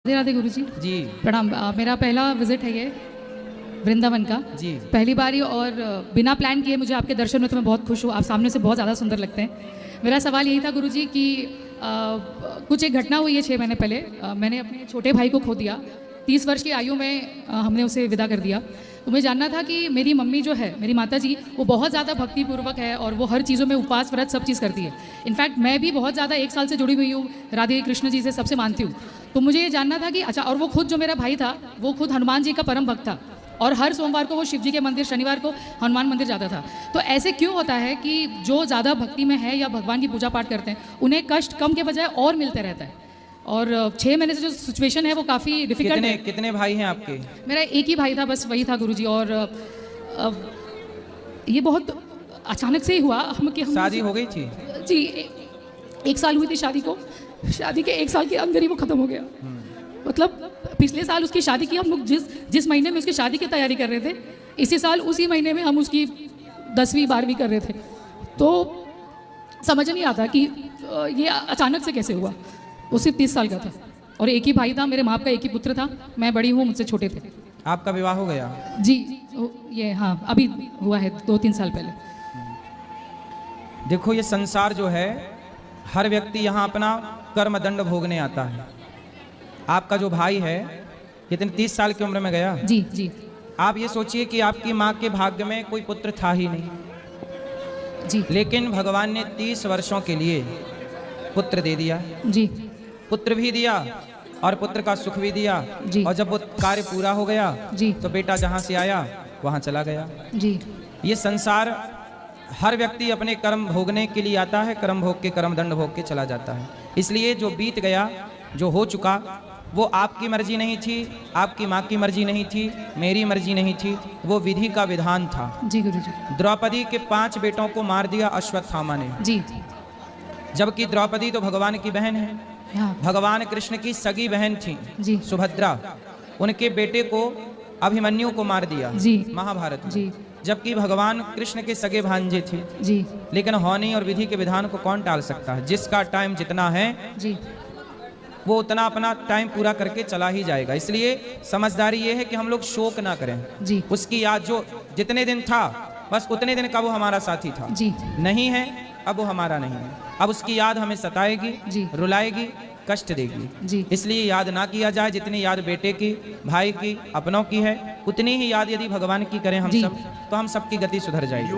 राधे राधे गुरुजी। जी प्रणाम। मेरा पहला विजिट है ये वृंदावन का जी। पहली बारी, और बिना प्लान किए मुझे आपके दर्शन में तो मैं बहुत खुश हूँ। आप सामने से बहुत ज़्यादा सुंदर लगते हैं। मेरा सवाल यही था गुरुजी कि कुछ एक घटना हुई है 6 महीने पहले। मैंने अपने छोटे भाई को खो दिया। 30 वर्ष की आयु में हमने उसे विदा कर दिया। तो मुझे जानना था कि मेरी मम्मी जो है, मेरी माता जी, वो बहुत ज़्यादा भक्तिपूर्वक है और वो हर चीज़ों में उपवास व्रत सब चीज़ करती है। इनफैक्ट मैं भी बहुत ज़्यादा 1 साल से जुड़ी हुई हूँ, राधे कृष्ण जी से सबसे मानती हूँ। तो मुझे ये जानना था कि अच्छा, और वो खुद जो मेरा भाई था वो खुद हनुमान जी का परम भक्त था, और हर सोमवार को वो शिव जी के मंदिर, शनिवार को हनुमान मंदिर जाता था। तो ऐसे क्यों होता है कि जो ज़्यादा भक्ति में है या भगवान की पूजा पाठ करते हैं उन्हें कष्ट कम के बजाय और मिलते रहता है? और 6 महीने से जो सिचुएशन है वो काफ़ी डिफिकल्ट है। कितने भाई हैं आपके? मेरा एक ही भाई था, बस वही था गुरुजी। और ये बहुत अचानक से ही हुआ। हम शादी हो गई थी? जी, 1 साल हुई थी शादी को। शादी के 1 साल के अंदर ही वो ख़त्म हो गया। मतलब पिछले साल उसकी शादी की, हम लोग जिस महीने में उसकी शादी की तैयारी कर रहे थे, इसी साल उसी महीने में हम उसकी 10वीं 12वीं कर रहे थे। तो समझ नहीं आता कि ये अचानक से कैसे हुआ। वो सिर्फ 30 साल का था और एक ही भाई था। मेरे माँ का एक ही पुत्र था। मैं बड़ी हूँ, मुझसे छोटे थे। आपका विवाह हो गया? जी, ये हाँ अभी हुआ है 2-3 साल पहले। देखो, ये संसार जो है, हर व्यक्ति यहाँ अपना कर्म दंड भोगने आता है। आपका जो भाई है कितने 30 साल की उम्र में गया? जी जी। आप ये सोचिए कि आपकी माँ के भाग्य में कोई पुत्र था ही नहीं जी, लेकिन भगवान ने 30 वर्षों के लिए पुत्र दे दिया। जी, पुत्र भी दिया और पुत्र का सुख भी दिया। जी। और जब वो कार्य पूरा हो गया जी, तो बेटा जहाँ से आया वहाँ चला गया। जी, ये संसार, हर व्यक्ति अपने कर्म भोगने के लिए आता है, कर्म भोग के, कर्म दंड भोग के चला जाता है। इसलिए जो बीत गया, जो हो चुका, वो आपकी मर्जी नहीं थी, आपकी माँ की मर्जी नहीं थी, मेरी मर्जी नहीं थी, वो विधि का विधान था। जी गुरुजी। द्रौपदी के 5 बेटों को मार दिया अश्वत्थामा ने। जी, जबकि द्रौपदी तो भगवान की बहन है, हाँ, भगवान कृष्ण की सगी बहन थी जी, सुभद्रा। उनके बेटे को, अभिमन्यु को मार दिया जी, महाभारत में। जी, जबकि भगवान कृष्ण के सगे भांजे थे। जी, लेकिन होनी और विधि के विधान को कौन टाल सकता है? जिसका टाइम जितना है जी, वो उतना अपना टाइम पूरा करके चला ही जाएगा। इसलिए समझदारी ये है कि हम लोग शोक ना करें। जी, उसकी याद जो जितने दिन था, बस उतने दिन का वो हमारा साथी था। जी, नहीं है अब वो हमारा नहीं है। अब उसकी याद हमें सताएगी, जी, रुलाएगी, कष्ट देगी। जी, इसलिए याद ना किया जाए। जितनी याद बेटे की, भाई की, अपनों की है, उतनी ही याद यदि भगवान की करें हम जी। सब, तो हम सबकी गति सुधर जाएगी।